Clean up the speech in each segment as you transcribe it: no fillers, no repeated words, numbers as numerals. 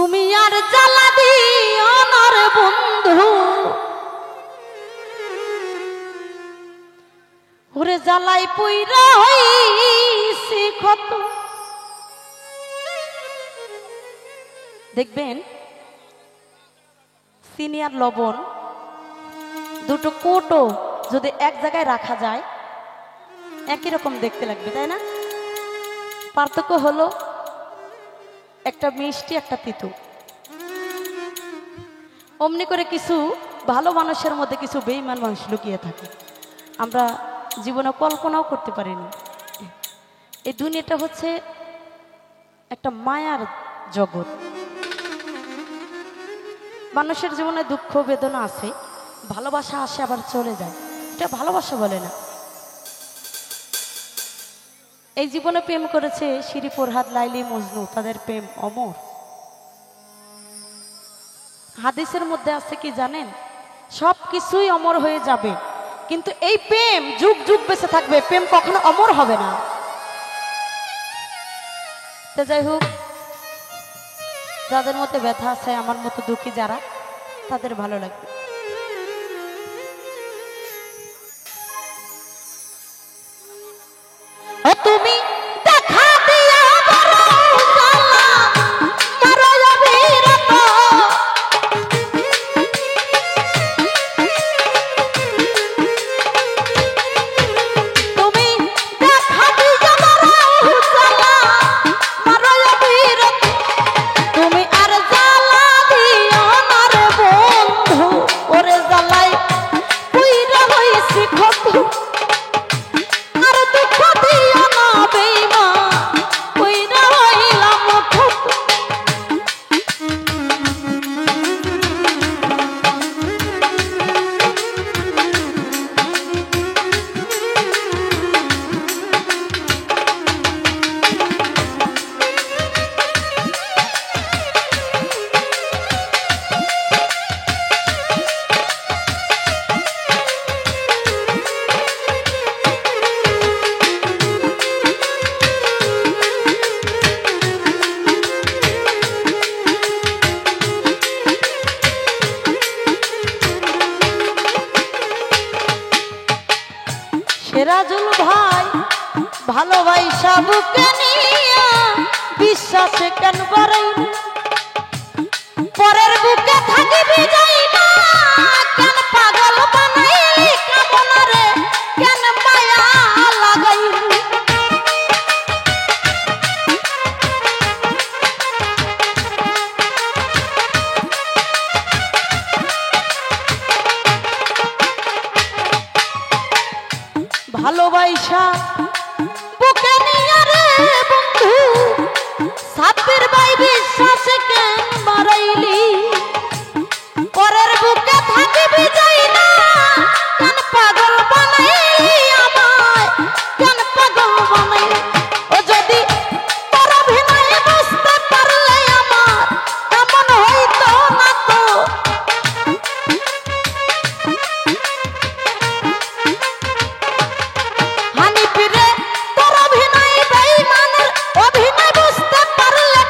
তুমি আর জ্বালা দিও না রে বন্ধু, ওরে জ্বালাই পুইরা হইছি ক্ষত। দেখবেন চিনি আর লবণ দুটো কোটো যদি এক জায়গায় রাখা যায় একই রকম দেখতে লাগবে, তাই না? পার্থক্য হলো একটা মিষ্টি একটা তিতো। অমনি করে কিছু ভালো মানুষের মধ্যে কিছু বেঈমান মানুষ লুকিয়ে থাকে, আমরা জীবনে কল্পনাও করতে পারিনি। এই দুনিয়াটা হচ্ছে একটা মায়ার জগৎ। মানুষের জীবনে দুঃখ বেদনা আছে, ভালোবাসা আসে আবার চলে যায়, এটা ভালোবাসা বলে না। এই জীবনে প্রেম করেছে শিরি ফরহাদ, লাইলি, মজনু, তাদের প্রেম অমর। হাদিসের মধ্যে আছে কি জানেন, সব কিছুই অমর হয়ে যাবে, কিন্তু এই প্রেম যুগ যুগ বেঁচে থাকবে, প্রেম কখনো অমর হবে না। তো যাই হোক, যাদের মধ্যে ব্যথা আছে, আমার মতো দুঃখী যারা, তাদের ভালো লাগবে। তুমি দেখা দিয়া বড় জ্বালা মারো অবিরত, তুমি দেখা দিয়া বড় জ্বালা মারো অবিরত, তুমি আর জ্বালা দিও না রে বন্ধু, ওরে জ্বালাই পুইরা হইছি ক্ষত। রাজুল ভাই ভালোবাসা বুকে নিয়া বিশ্বাসে কেন বাড়াইলি, পরের বুকে থাকিবি যাই না কেন পাগল বানাইলি, কামনারে কেন মায়া লাগাইলি। ভালোবাসা বুকে নিয়ে রে বন্ধু সাব্বির ভাই বিশ্বাসে কেন মারাইলি, পরের বুকে থাকিবি যাই না কেন পাগল বানাইলি, আমায় কেন পাগল বানাইলি। ও যদি তোর অভিনয় বুঝতে পারলে আমার এমন হইতো না তো, হানি ফিরে তোর অভিনয় বেঈমানের অভিনয় বুঝতে পারলে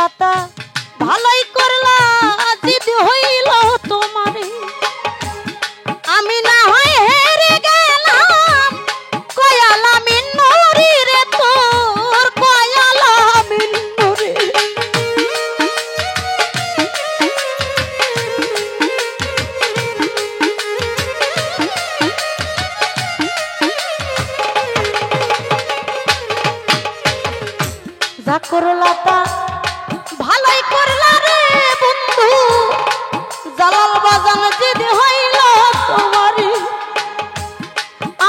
লতা ভালোই করলা যদি হইল তোমারে আমি না হয় হেরে গেলাম কয়ালা মিন্নুরি রে তোর কয়ালা মিন্নুরি যা করলাতা ভালোই করলা রে বন্ধু জালাল বাজান যদি হইল তোমারি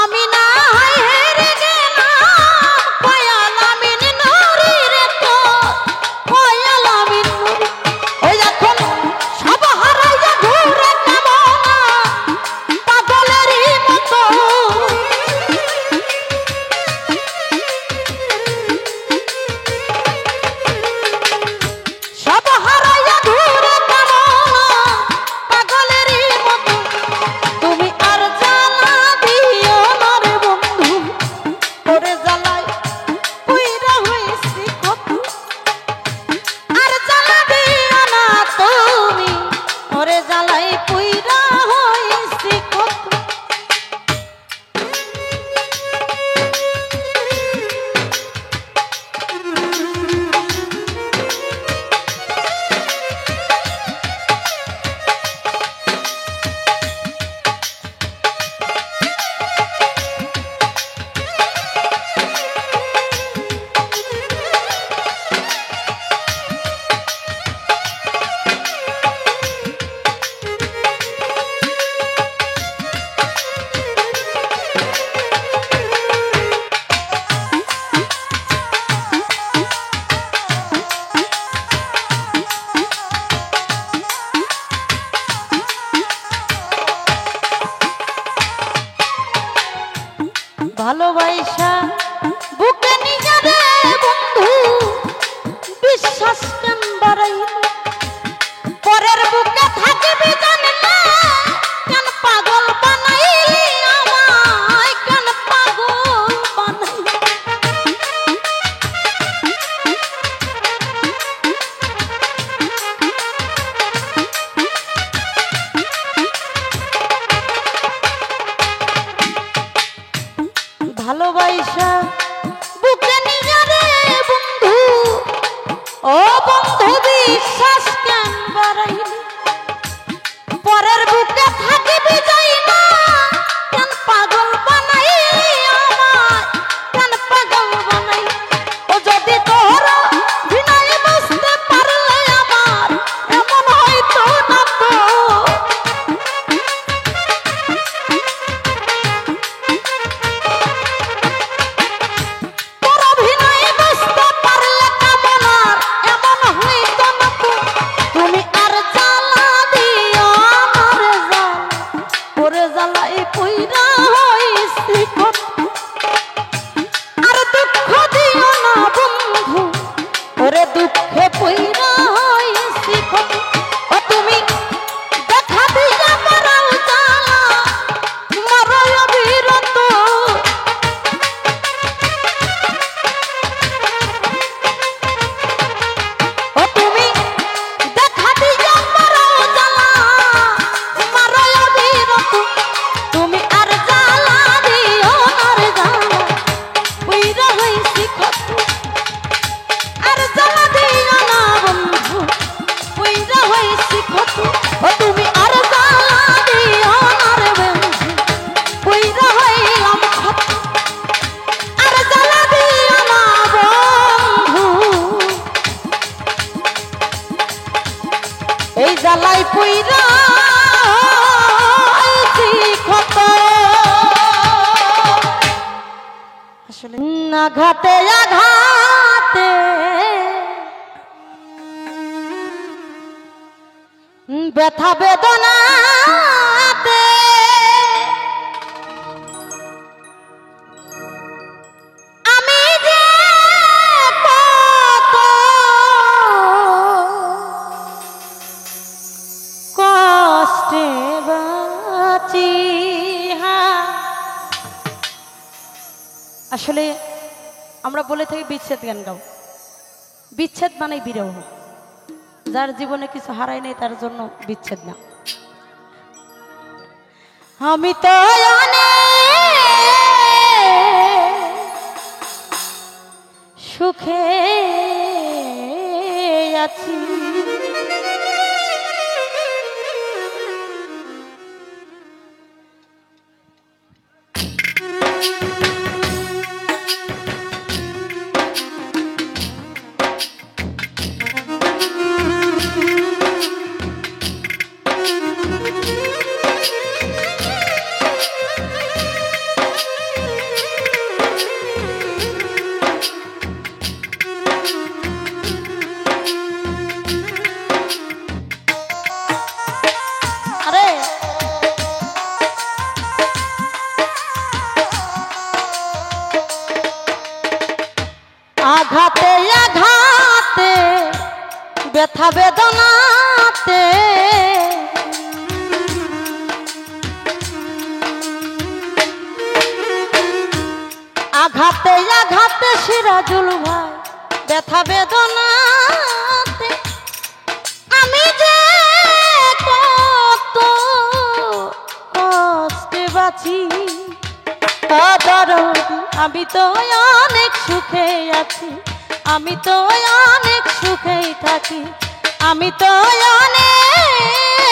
আমি না হয় হেরে গেলাম কয়ালা মিন্নুরি রে তোর কয়ালা মিন্নুরি ওই এখন সব হারাইয়া ঘুরে কামনা পাগলেরই মতো সব হারাইয়া ঘুরে কামনা পাগলেরই মতো তুমি আর জ্বালা দিও না রে বন্ধু ওরে জ্বালায় পুইরা হইছি কত আর জ্বালা দিও না তুমি ওরে জ্বালায় পুইরা হইছি কত ভালোবাসা বুকে নিয়ে রে বন্ধু বিশ্বাস কেন বাড়াই পরের বুকে থাকিবি জানলে কেন পাগল বানাইলি আমায় কেন পাগল বানাইলি ভালোবাসা বুকে নিয়ে রে বন্ধু ও বন্ধু বিশ্বাস কেন বাড়াইলি পরের বুকে থাকিবি যাই না কেন পাগল বানাইলি আমায় কেন পাগল বানাইলি ও যদি তোর বিনায় বুঝতে পারলে আমার এমন হয়তো না তো দুঃখে পইরা হইছি কত ও তুমি দেখা দিয়া মারাও জ্বালা মারাও অবিরত ও তুমি দেখা দিয়া মারাও জ্বালা মারাও অবিরত তুমি আর জ্বালা দিও আর জ্বালা পইরা হইছি কত আর জ্বালা দিও না বন্ধু পইরা হইছি কত ও তুমি আর জ্বালা দিও না রে বন্ধু পইরা হইলাম কত আর জ্বালা দিও না বন্ধু এই জ্বালাই পইরা হইছি কত আসলে আঘাতে আঘাতে ব্যথা বেদনাতে আমি যে কত কষ্টে বাঁচি আসলে আমরা বলে থাকি বিচ্ছেদ গান গাও বিচ্ছেদ মানে বিরহ যার জীবনে কিছু হারাই নেই তার জন্য বিচ্ছেদ না। আমি তো সুখে আছি, আঘাতে আঘাতে ব্যথা বেদনাতে আঘাতে আঘাতে সিরাজুল ভাই ব্যথা বেদনাতে আমি যে কত কষ্টে বাঁচি, আমি তো অনেক সুখে আছি, আমি তো অনেক সুখেই থাকি, আমি তো অনেক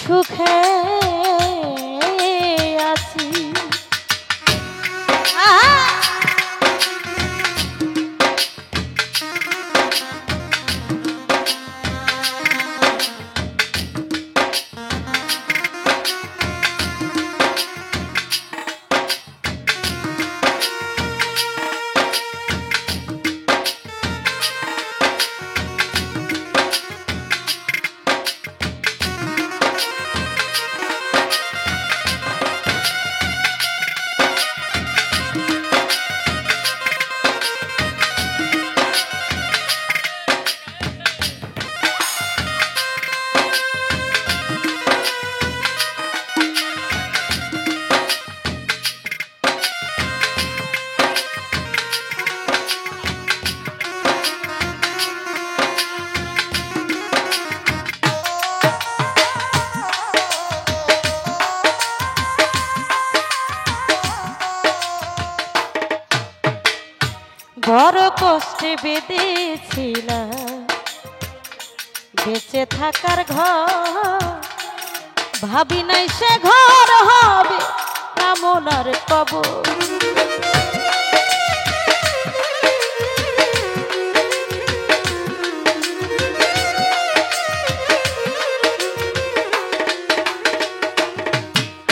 সুখে আছি। বড় কষ্টে বেঁধেছিলাম বেঁচে থাকার ঘর, ভাবি নাই সে ঘর হবে কামনার কবর।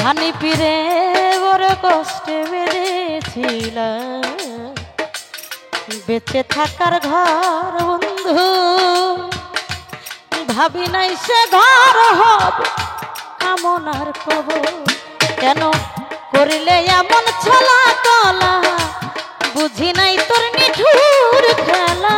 হানি পিরে বড় কষ্টে বেঁধেছিলাম বেঁচে থাকার ঘর বন্ধু, ভাবি নাই সে ঘর হবে কামনার কবর। কেন করিলে এমন ছলা কলা, বুঝি নাই তোর নিঠুর খেলা।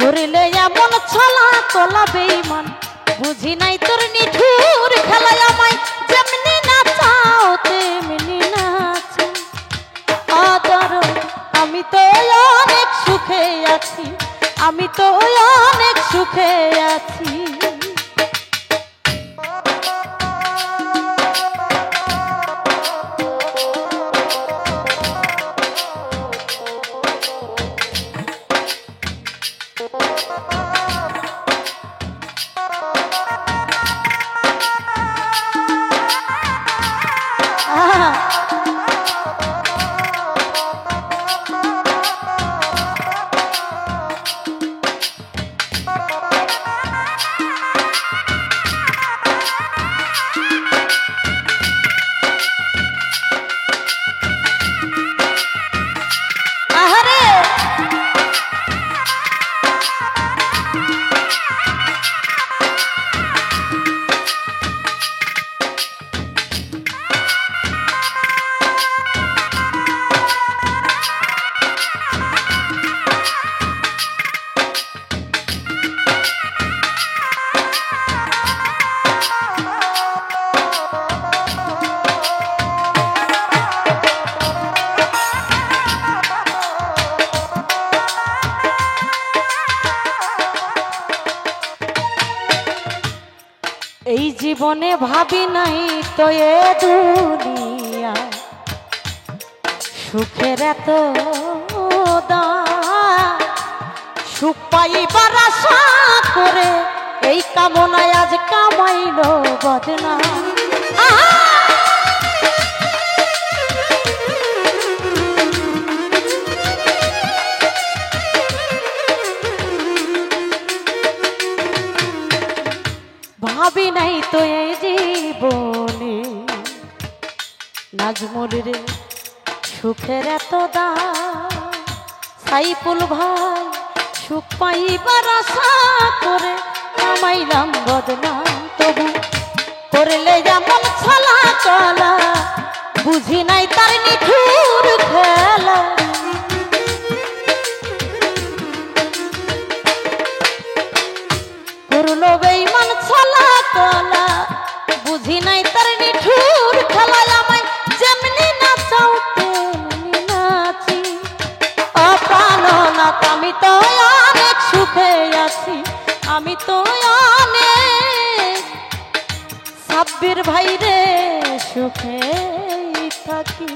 করিলে এমন ছলা কলা বেঈমান, বুঝি নাই তোর নিঠুর খেলা। আমায় যেমনি নাচাও তেমনি নাচো আদর, আমি তো অনেক সুখে আছি, আমি তো অনেক সুখে আছি। এই জীবনে ভাবি নাই তো এ দুনিয়া সুখের এত দাম, সুখ পাইবার আশা করে এই কামনায় আজ কামাইল বদনাম। ভাবি নাই তো এই জীবনে নাজমুলের সুখের এত দাম, সাইফুল ভাই সুখ পাইবার আশা করে কামাইলাম বদনাম। তবু করলে যেমন ছলা চলা বুঝি নাই তার নিঠুর খেলা। করলো বেঈমান ছলা চলা বুঝি নাই তার নিঠুর খেলা। আমায় যেমনি নাচাও তেমনি নাচি, অপ্রাণনাথ আমি তো অনেক সুখে আছি, আমি তো অনেক সাব্বির ভাই রে সুখে থাকি।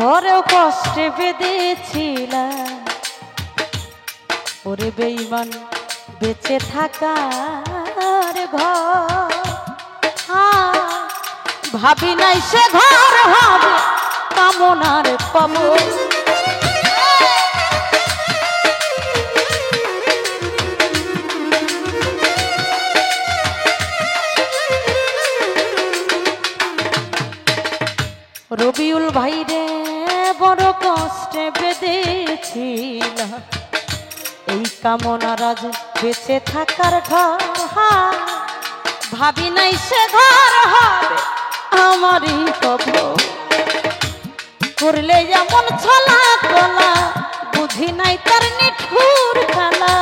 ঘরেও কষ্টে বেঁধেছিলাম ওরে বেঈমান বেঁচে থাকার ঘর, ভাবি নাই সে ঘর হবে কামনার কবর। রবিউল ভাই রে বড় কষ্টে বেঁধেছিল এই কামনা রাজ বেঁচে থাকার ঘর, ভাবি নাই সে ঘর হবে আমারই কবর। করলে যেমন ছলা কলা বুঝি নাই তার নিঠুর খেলা।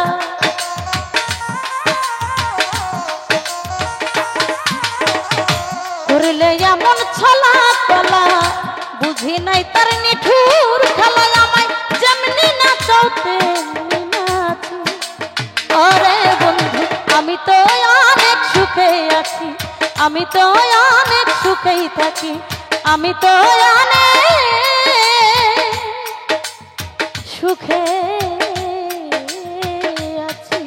করলে যেমন ছলা কলা বুঝি নাই তার নিঠুর খেলা। আমায় যেমনি নাচাও তেমনি নাচি, ওরে বন্ধু আমি তো অনেক সুখে আছি, আমি তো অনেক সুখেই থাকি, আমি তো অনেক সুখে আছি।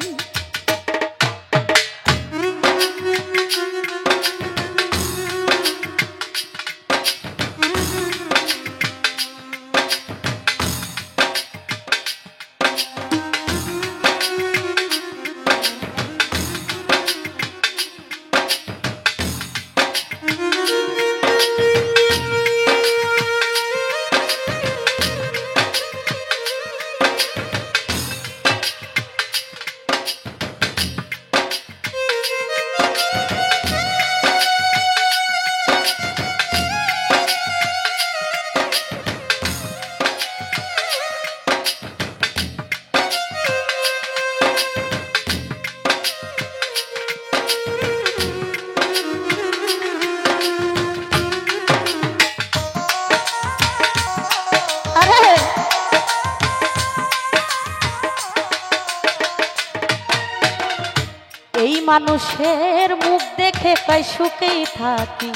এই মানুষের মুখ দেখে কয় সুখেই থাকি,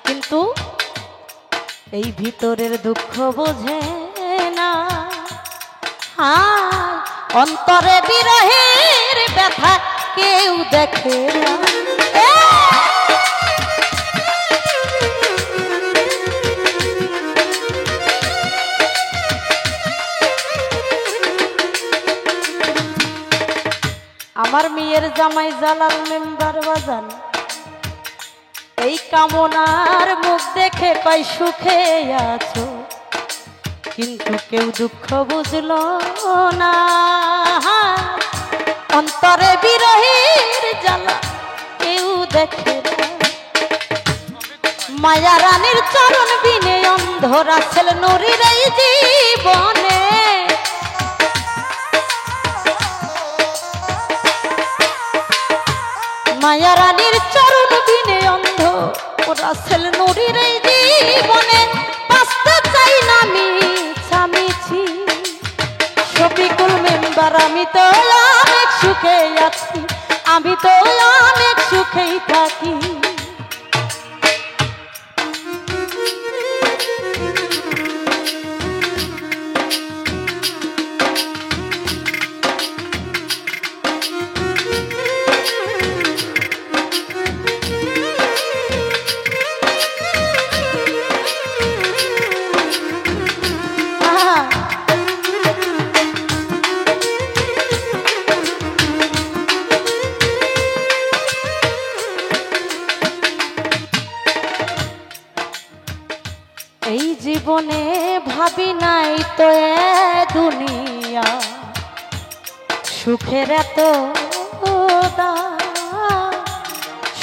কিন্তু এই ভিতরের দুঃখ বোঝে না। অন্তরে বিরহের ব্যথা কেউ দেখে না। আমার মেয়ের জামাই জালাল মেম্বার বাজান এই কামনার মুখ দেখে কয় সুখে আছো, কিন্তু কেউ দুঃখ বুঝলো না। অন্তরে বিরহের জ্বালা কেউ দেখে না। মায়া রানীর চরণ বিনে অন্ধ রাসেল নূরের এই জীবনে, মায়া রানীর চরণ বিনে অন্ধ রাসেল নূরের এই জীবনে বাঁচতে চাই না আমি স্বামীছি। শফিকুল মেম্বার আমি তো অনেক সুখে আছি, আমি তো অনেক সুখেই থাকি। এই জীবনে ভাবি নাই তো এ দুনিয়া সুখের এত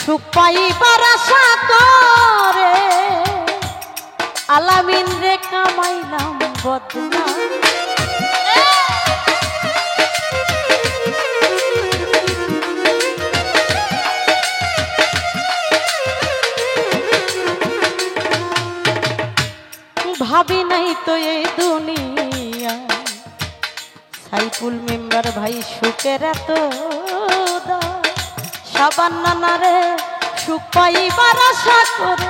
সুখ পাইবার আশা করে আলামিন রে কামাইলাম বদনা। ভাবি নাই তো এই দুনিয়া সাইফুল মেম্বার ভাই সুখের এত সাবান্না রে সুখ পাইবার আশা করে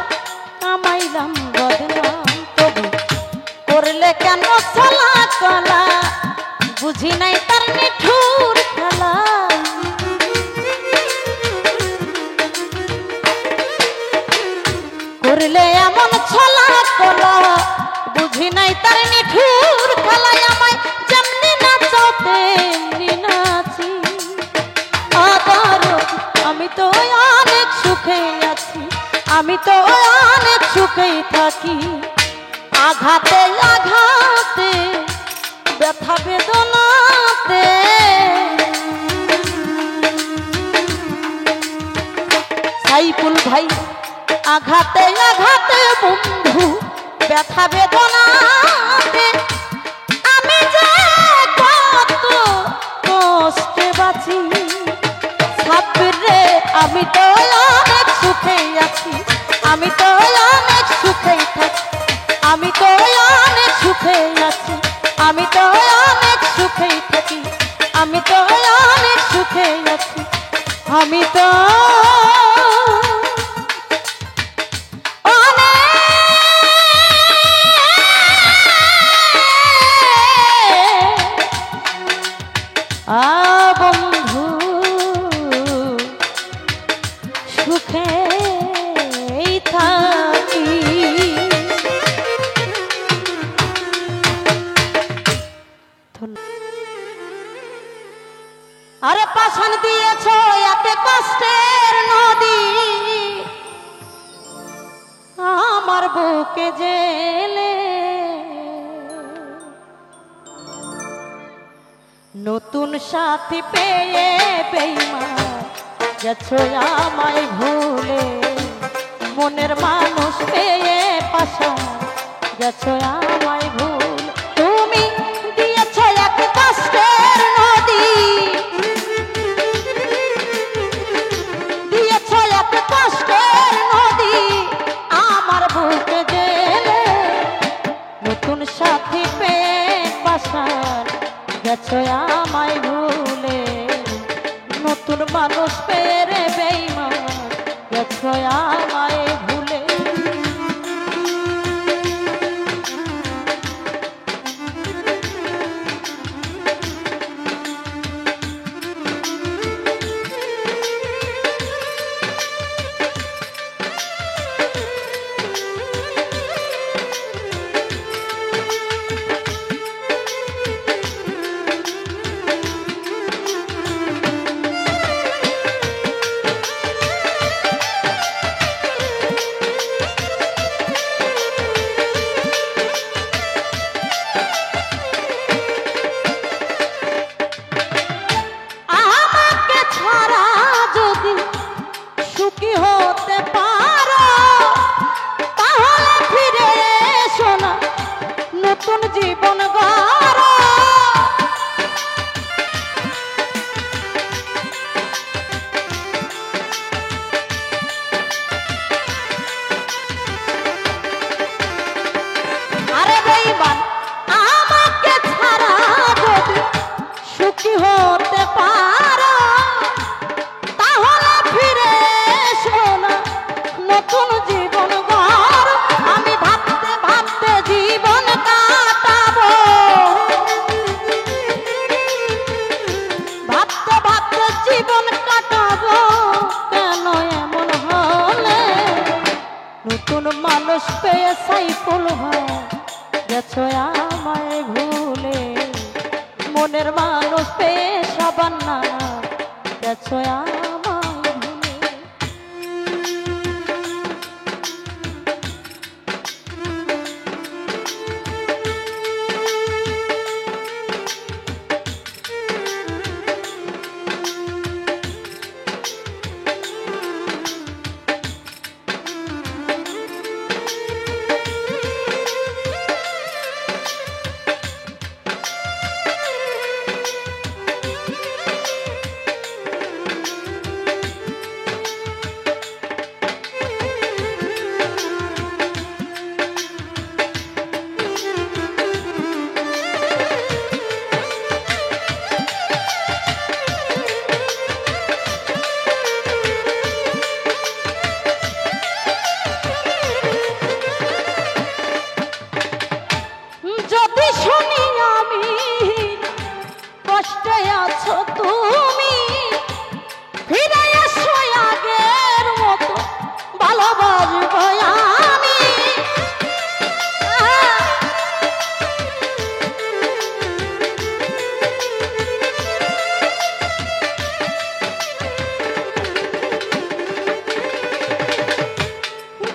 কামাইলাম বদনাম। তবু করলে কেন চলা চলা বুঝি নাই তার নিঠুর খেলা। করলে এমন ছলা কলা বুঝি নাই তার নিঠুর খেলায় আমায় যেমনি নাচাও তেমনি নাচি। আমি তো অনেক সুখে আছি, আমি তো অনেক সুখেই থাকি। আঘাতে আঘাতে ব্যথা বেদনাতে সাইফুল ভাই আঘাতে আঘাতে বন্ধু ব্যথা বেদনাতে আমি যে কত কষ্টে বাঁচি। সাব্বির রে আমি তো অনেক সুখে আছি, আমি তো অনেক সুখেই থাকি, আমি তো অনেক সুখে আছি, আমি তো অনেক সুখেই থাকি, আমি তো অনেক সুখে আছি, আমি তো বন্ধু সুখে থাকি। আরে পাষাণ দিয়েছ এত কষ্টের নদী আমার বুকে জেলে, নতুন সাথী পেয়ে বেঈমান গেছো আমায় ভুলে, মনের মানুষ পেয়ে পাষাণ গেছো আমায় ভুল। তুমি দিয়েছ এক কষ্টের নদী, দিয়েছ এক কষ্টের নদী আমার বুকে জেলে, নতুন সাথী পেয়ে পাষাণ গেছো আমায় ভুলে, নতুন মানুষ পেয়ে জীবন কাটাবো কেন এমন হলে, নতুন মানুষ পেয়ে সাইফুল ভাই গেছো আমায় ভুলে, মনের মানুষ পেয়ে সাবান্না গেছো আমায় ভুলে। যদি শুনি আমি কষ্টে আছো তুমি, ফিরে এসো আগের মতো ভালোবাসবো আমি।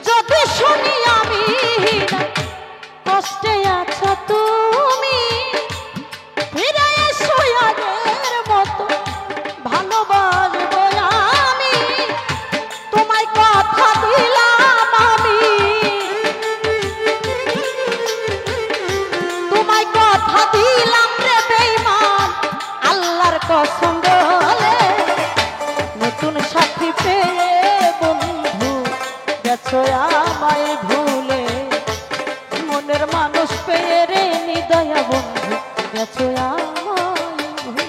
যদি শুনি আমি কষ্টে আছো তুমি, ফিরে এসো আগের মতো ভালোবাসবো আমি। তোমায় কথা দিলাম আমি, তোমায় কথা দিলাম রে বেঈমান, আল্লাহর কসম বলে, নতুন সাথী পেয়ে বন্ধু গেছো আমায় ভুলে, মনের মানুষ পেয়ে রে নিদয়া বন্ধু গেছো আমায় ভুলে।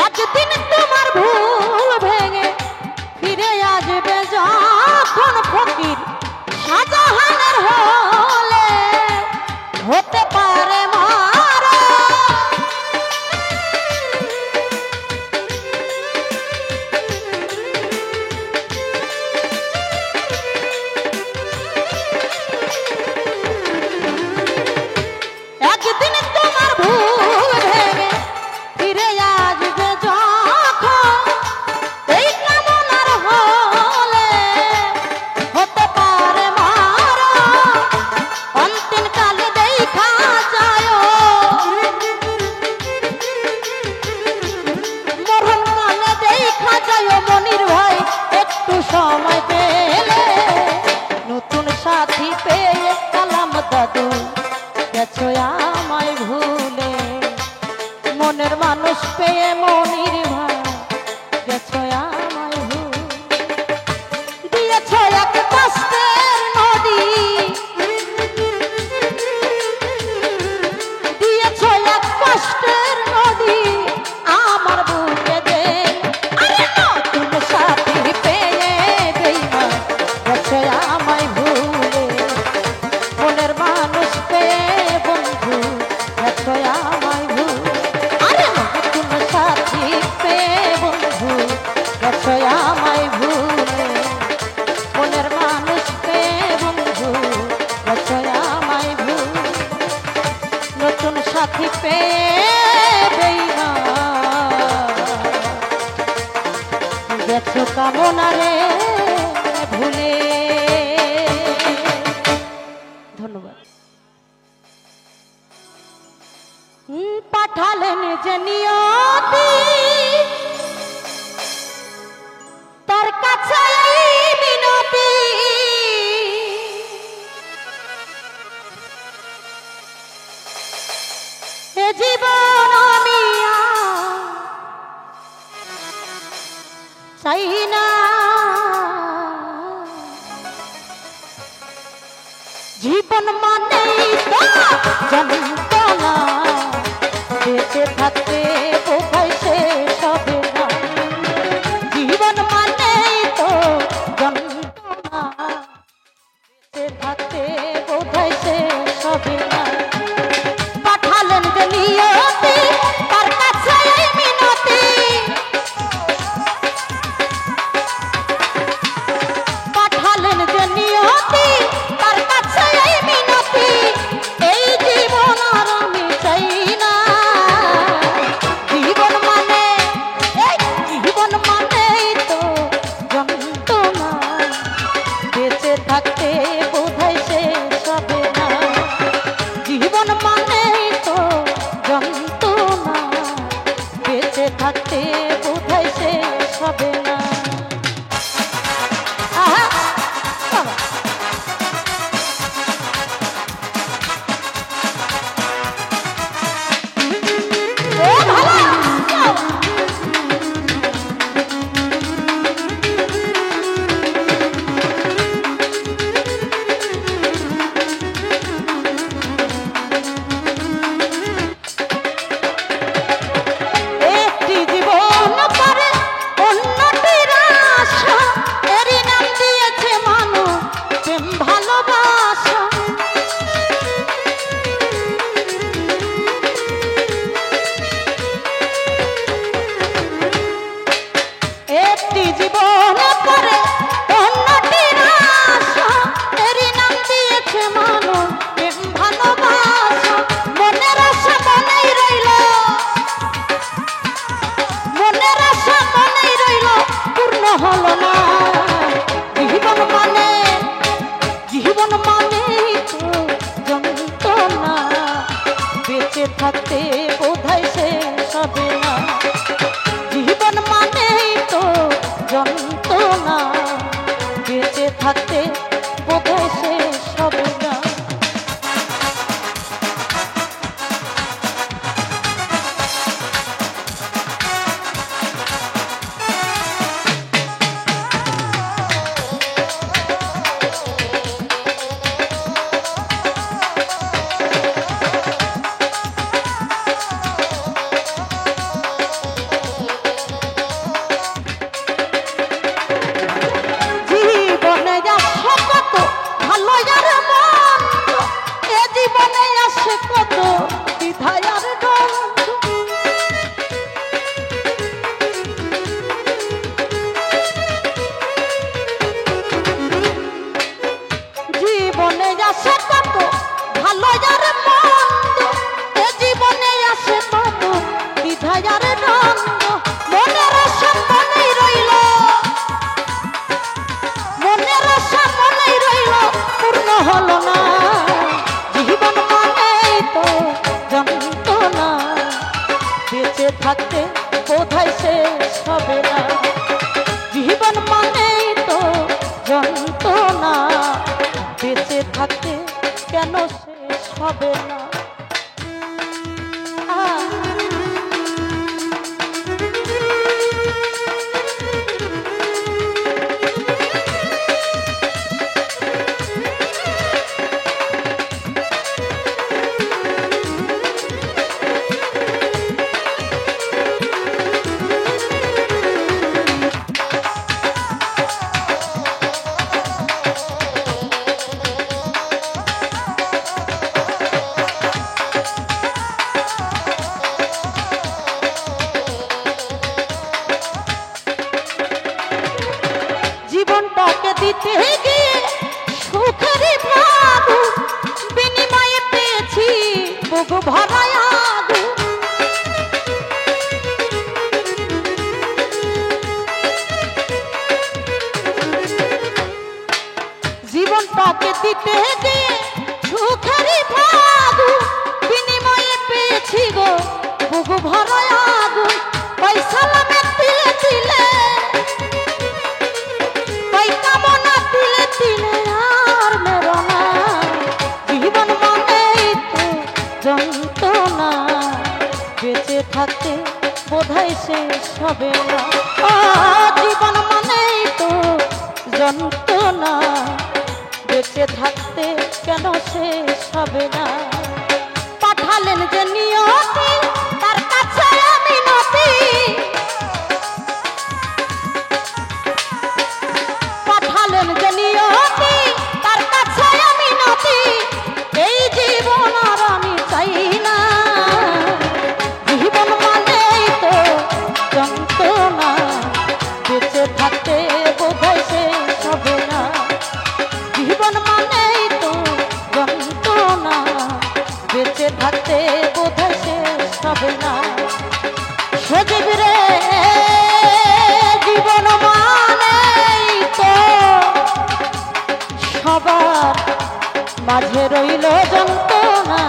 একদিন তোমার ভুল ভেঙে ফিরে আসবে যখন ফকির শাহজাহানের হলে, হতে পারে মারা। একদিন তোমার ভুল ভেঙে ফিরে আসবে যখন, এই কামনার হলে হতে পারে মারা। অন্তিম কালে দেখা যায়, মরণ কালে দেখা যায় মনির ভাই একটু সময় পেলে, নতুন সাথী পেয়ে কালাম দাদু গেছো আমায় ভুলে, মনের মানুষ পেয়ে মনির ভাই গেছো আমায় ভুলে। দিয়েছো এক কষ্টের নদী, দিয়েছো এক কষ্টের নদী আমার বুকে দে, আরে নতুন সাথী পেয়ে বেঈমান গেছো আমায় ভুলে, মনের মানুষ পেয়ে বন্ধু গেছো আমায় ভুলে। আরে নতুন সাথী পেয়ে বন্ধু গেছো আমায় ভুলে, মনের মানুষ পেয়ে বন্ধু গেছো আমায় ভুলে, নতুন সাথী পেয়ে বেঈমান গেছো কামনা রে ভুলে। ধন্যবাদ। পাঠালেন যে নিয়তি থাকতে বোধহয় শেষ হবে না। জীবন মানেই তো যন্ত্রণা, বেঁচে থাকতে বোধহয় শেষ হবে না। পাঠালেন যে নিয়তি তার কাছে এই মিনতি, পাঠালেন যে নিয়তি তার কাছে এই মিনতি, এই জীবন আর আমি চাই না। জীবন মানে এই জীবন মানেই তো যন্ত্রণা, বেঁচে থাকতে বোধহয় শেষ হবে না। জীবন মানেই তো যন্ত্রণা, বেঁচে থাকতে বোধহয় শেষ হবে না। আহা, বাবা। ও ভালো, একটি জীবন করে অন্যটির আশা, এরই নাম দিয়েছে মানুষ প্রেম ভালোবাসা। একটি জীবন করে অন্যটির আশা, এরই নাম দিয়েছে মানুষ প্রেম ভালোবাসা। মনের আশা মনেই রইল, মনের আশা মনেই রইল, পূর্ণ হলো না। জীবন মানে জীবন মানেই তো যন্ত্রণা, বেঁচে থাকতে বোধহয় শেষ হবে না। জীবন মানেই তো যন্ত্রণা, বেঁচে থাকতে বোধহয় শেষ হবে না। জীবনে আসে কত ভালো আর মন্দ, এ জীবনে আসে কত দ্বিধায় আর দ্বন্দ্ব। জীবনে আসে কত ভালো আর মন্দ, এ জীবনে আসে কত দ্বিধায় আর দ্বন্দ্ব। মনের আশা মনেই রইল, মনের আশা মনেই রইল, পূর্ণ হলো না। জীবন মানেই তো যন্ত্রণা, বেঁচে থাকতে বোধহয় শেষ হবে না। জীবন মানেই তো যন্ত্রণা, বেঁচে থাকতে কেন শেষ হবে না। জীবনটাকে দিতে গিয়ে সুখের ভাবু, বিনিময়ে পেয়েছি বুক ভরা আগুন। জীবনটাকে দিতে গিয়ে সুখের ভাবু, বিনিময়ে পেয়েছি গো বুক ভরা আগুন। পয়সা লামে তিলে তিলে, ওই কামনা তিলে তিলে আর মেরো না। জীবন মানেই তো যন্ত্রণা, বেঁচে থাকতে বোধহয় শেষ হবে না। জীবন মানেই তো যন্ত্রণা, বেঁচে থাকতে কেন শেষ হবে না। পাঠালেন যে নিয়তি তার কাছে সজীব রে জীবন মানেই তো সবার মাঝে রইল যন্ত্রণা,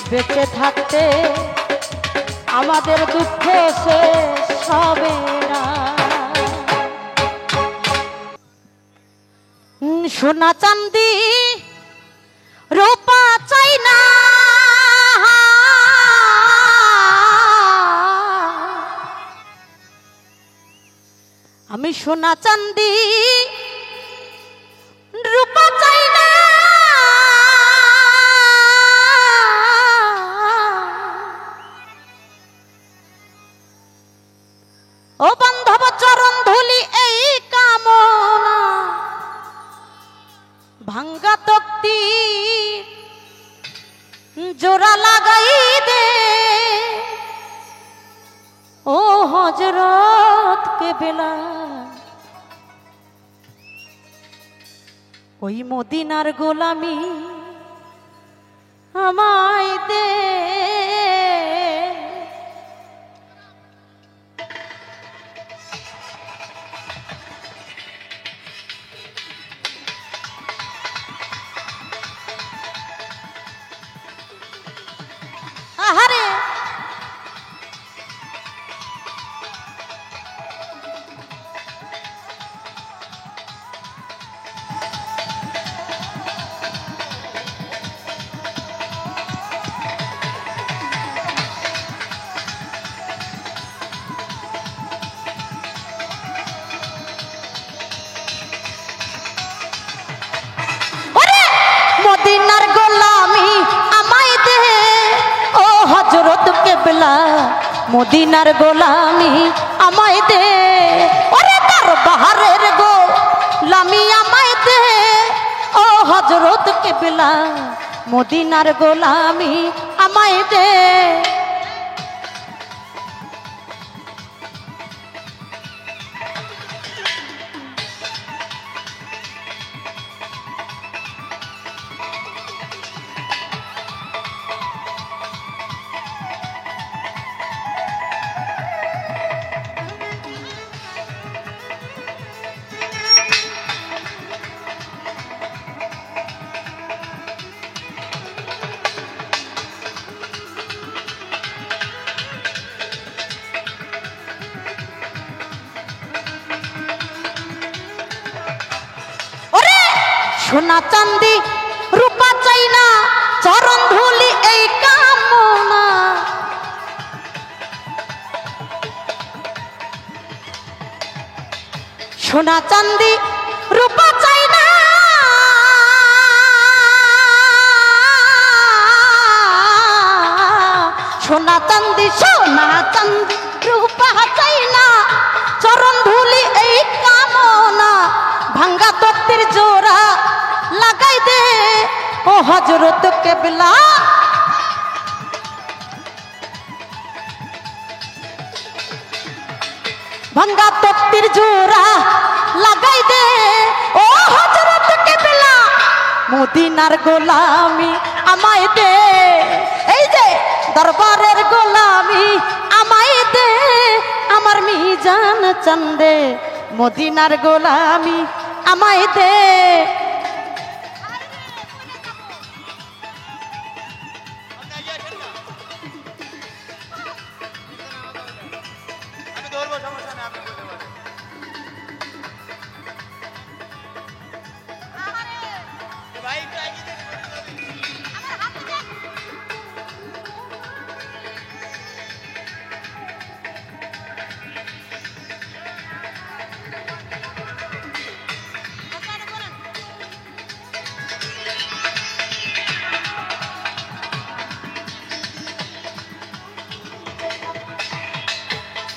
বেঁচে থাকতে আমাদের দুঃখ শেষ হবে না। সোনা চাঁদি রূপা চাই না, আমি সোনা চাঁদি রূপা চাই না, ও বান্ধব চরণ ধুলি এই কামনা, ভাঙ্গা তক্তি জোড়া লাগাই দে, ও হযরত কেবলা ওই মদিনার গোলামি আমায় দে। আহারে মদিনার গোলামি আমায় দে, ও হযরত কেবলা মদিনার গোলামি আমায় দে, ওরে দরবারের গোলামি আমায় দে, ও হযরত কেবলা মদিনার গোলামি আমায় দে। সোনা চাঁদি রূপা চাই না, চরণ ধুলি এই কামনা, সোনা চাঁদি রূপা চাই না, সোনা চাঁদি রূপা চাই না, চরণ ধুলি এই কামনা, ভাঙ্গা তত্ত্বের জোড়া লাগাই দে, ও হযরত কেবলা ভাঙ্গা তত্ত্বের জোড়া লাগাই দে, ও হযরত কেবলা মদিনার গোলামি আমায় দে, এই যে দরবারের গোলামি আমায় দে, আমার মিজান চান্দে মদিনার গোলামি আমায় দে।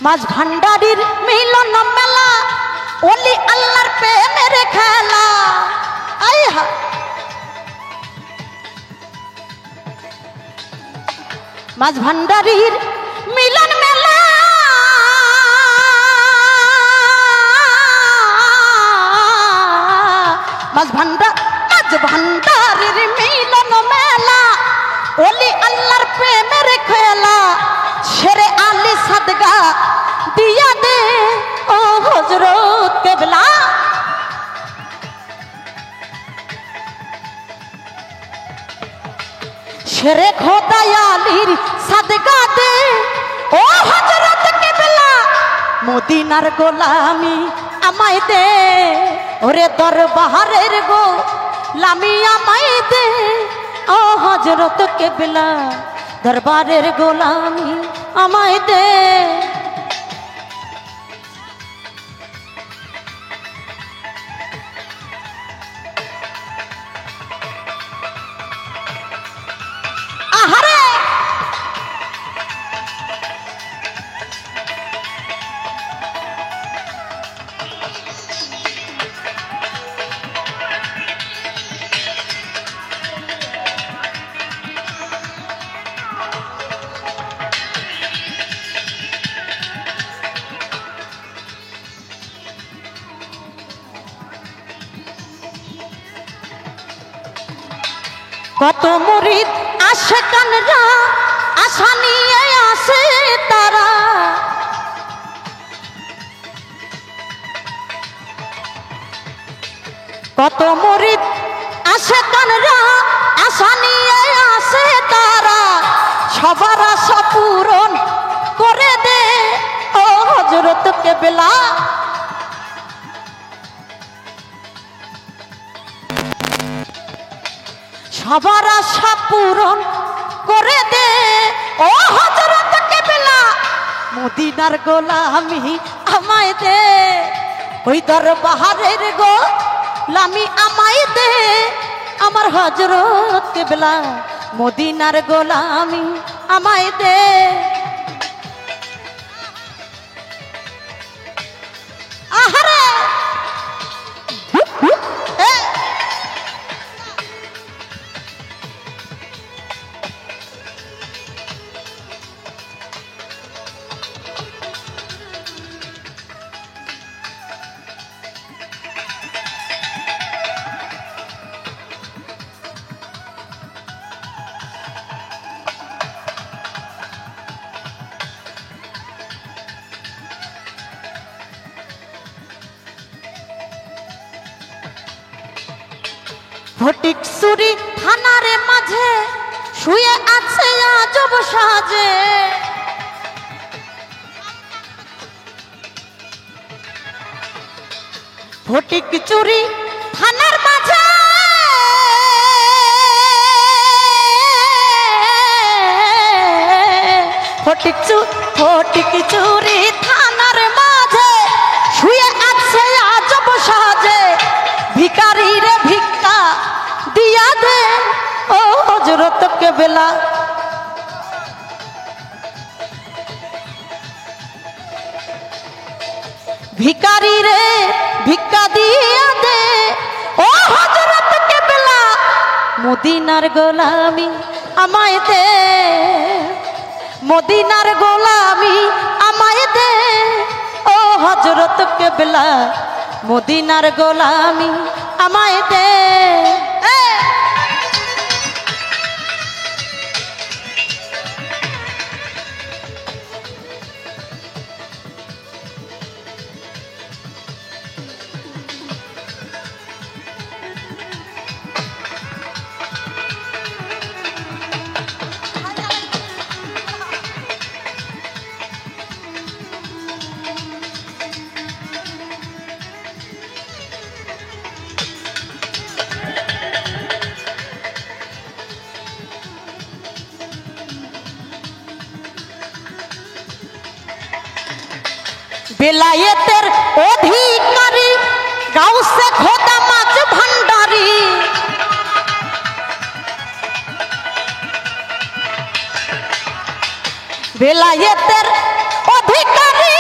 মাঝ ভান্ডারির মিলন মেলা, ওলি আল্লাহর প্রেমের খেলা, আইহা মাঝ ভান্ডারির মিলন মেলা, মাঝ ভান্ডারির মিলন মেলা, ওলি আল্লাহর প্রেমের খেলা, সাদগা দিয়া দে ও হযরত কেবলা। শেরে খোদা আলীর সাদগা দে ও হযরত কেবলা। মদিনার গোলামি আমায় দে ওরে দরবারের গোলামি আমায় দে ও হযরত কেবলা। দরবারের গোলামি আমায় দে। আহারে কত মুরিদ আশিকানরা আশা নিয়ে আসে তারা। কত মুরিদ আশিকানরা আশা নিয়ে আসে তারা। সবার আশা পূরণ করে দে ও হযরত কেবলা। সবার আশা পূরণ করে দে ও হযরত কেবলা। মদিনার গোলামি আমায় দে ওই দরবারের গোলামি আমায় দে আমার হযরত কেবলা। মদিনার গোলামি আমায় দে। আহারে ফটিকছড়ি থানারে মাঝে শুয়ে আছে আজব সাজে। ফটিকছড়ি থানার মাঝে ফটিকছড়ি থানার মাঝে শুয়ে আছে আজব সাজে। ভিখারি রে ভিক্ষা দিয়া দে ও হযরত কেবলা। ভিখারি রে ভিক্ষা দিয়া দে ও হযরত কেবলা। মদিনার গোলামি আমায় দে মদিনার গোলামি আমায় দে ও হযরত কেবলা। মদিনার গোলামি আমায় দে। বেলায়েতের অধিকারী গাউসে খোদা মাঝ ভান্ডারী। বেলায়েতের অধিকারী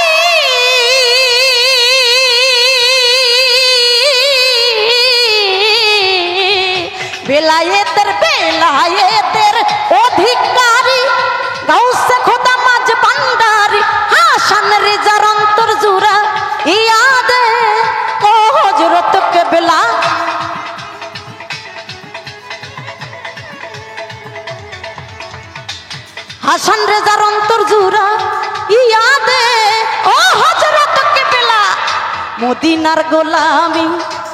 বেলায়েতের অধিকারী গাউসে খোদা মাঝ ভান্ডারী। হাসান রেজার অন্তর জুরা ইয়াদে ও হযরত কেবলা। হাসান রেজার অন্তর জুরা ইয়াদে ও হযরত কিবলা মদিনার গোলামি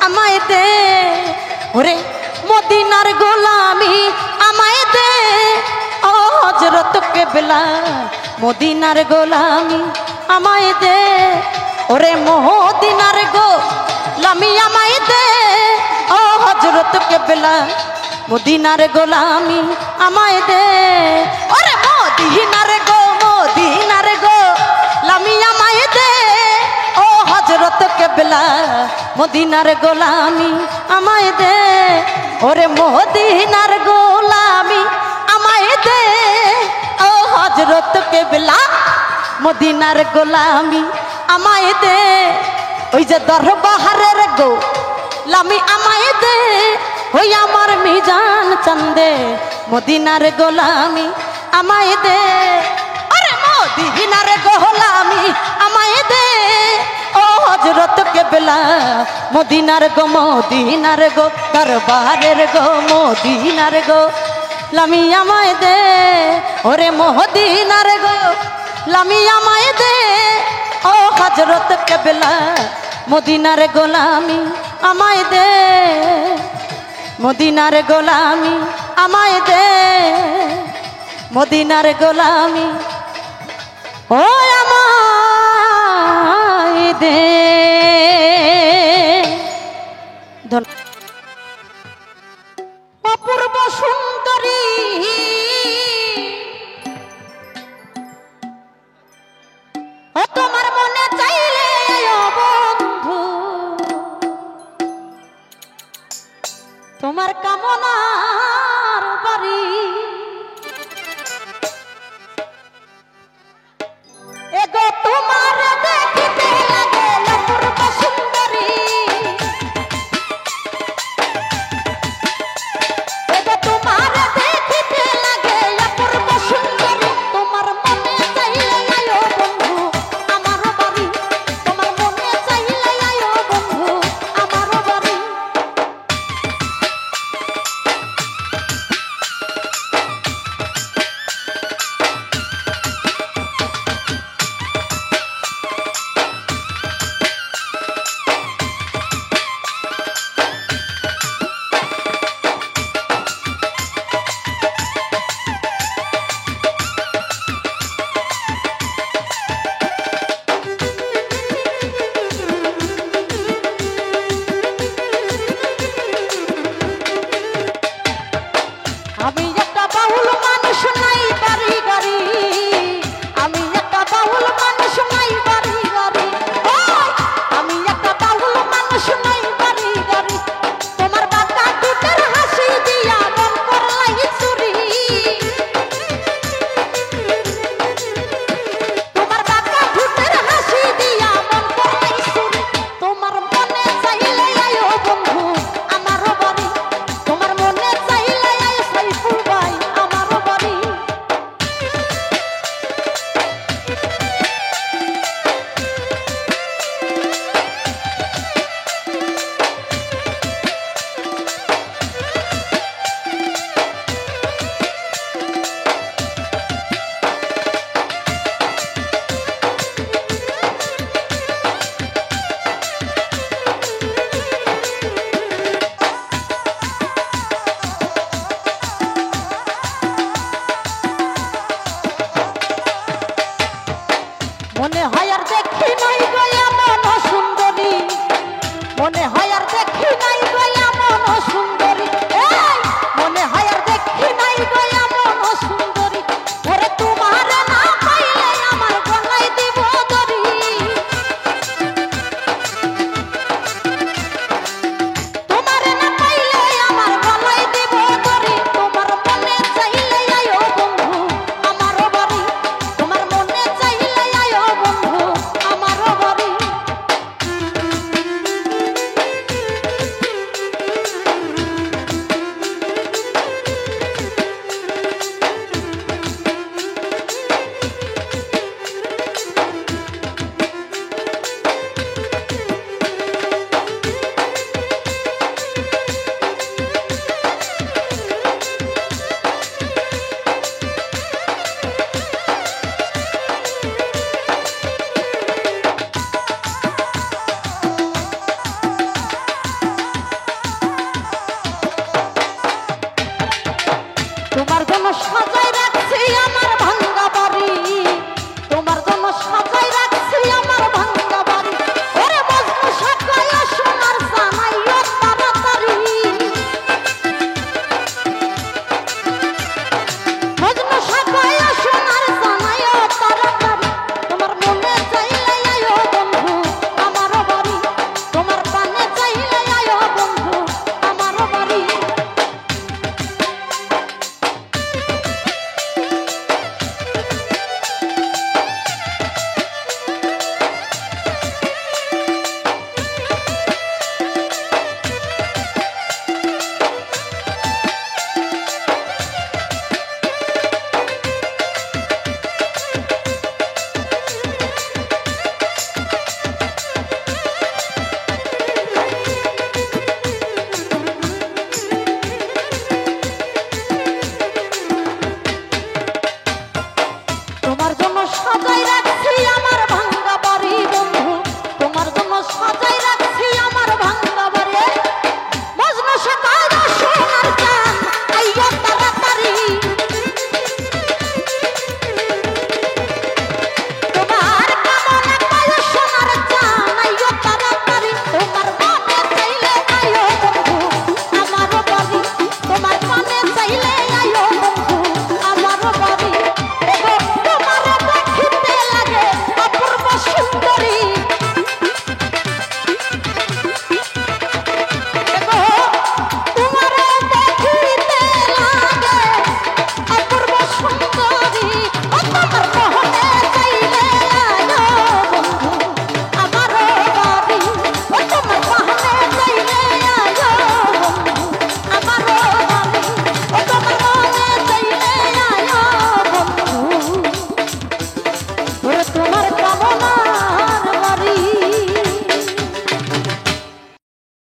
আমায় দে ওরে মদিনার গোলামি আমায় দে ও হযরত কিবলা মদিনার গোলামি আমায় দে ওরে মদিনার গোলামি আমায় দে ও হযরত কিবলা মদিনার গোলামি আমায় দে ওরে মদিনার গোলামি আমায় দে ও হযরত কিবলা মদিনার গোলামি আমায় দে ওরে মদিনার গোলামি আমায় দে ও হযরত কিবলা মদিনার গোলামি আমায় দে ওই যে দরবারের গোলামি আমায় দে ওই আমার মিজান চান্দে মদিনার গোলামি আমায় দে আরে মদিনার গোলামি আমায় দে ও হযরত কিবলা মদিনার গো দরবারের মদিনার গোলামি আমায় দে ওরে মদিনার গোলামি আমায় দে ও হযরত কিবলা মদিনার গোলামি আমায় দে মদিনার গোলামি আমায় দে মদিনার গোলামি ও আমায় দে অপূর্ব সুন্দরী ও তোমার মনে চাইলে ও বন্ধু তোমার কামনার বাড়ি এগো তোমার দেখিতে লাগে অপূর্ব সুন্দরী এগো তোমার দেখিতে লাগে অপূর্ব সুন্দরী তোমার মনে চাইলে আয়ো বন্ধু আমার বাড়ি তোমার মনে চাইলে আয়ো বন্ধু আমার বাড়ি আমি একটা বাউল মানুষ নাই বাড়ি গাড়ি আমি একটা বাউল মানুষ নাই বাড়ি গাড়ি আমি একটা বাউল মানুষ নাই বাড়ি গাড়ি তোমার বাঁকা ঠোঁটের হাসি দিয়া মন করলাই চুরি তোমার বাঁকা ঠোঁটের হাসি দিয়া মন করলাই চুরি তোমার মনে চাইলে আয়ো বন্ধু আমার বাড়ি তোমার মনে চাইলে আয়ো সাইফুল ভাই আমার বাড়ি মনে হয় আর দেখি নাই গো এমন সুন্দরী মনে হয় আর দেখি নাই গো এমন সুন্দরী মনে হয় আর দেখি নাই গো এমন সুন্দরী ওরে তোমার না পাইলে আমার গলায় দিব দড়ি তোমার না পাইলে আমার গলায় দিব দড়ি তোমার মনে চাইলে আয়ো বন্ধু আমার বাড়ি তোমার মনে চাইলে আয়ো বন্ধু তুমি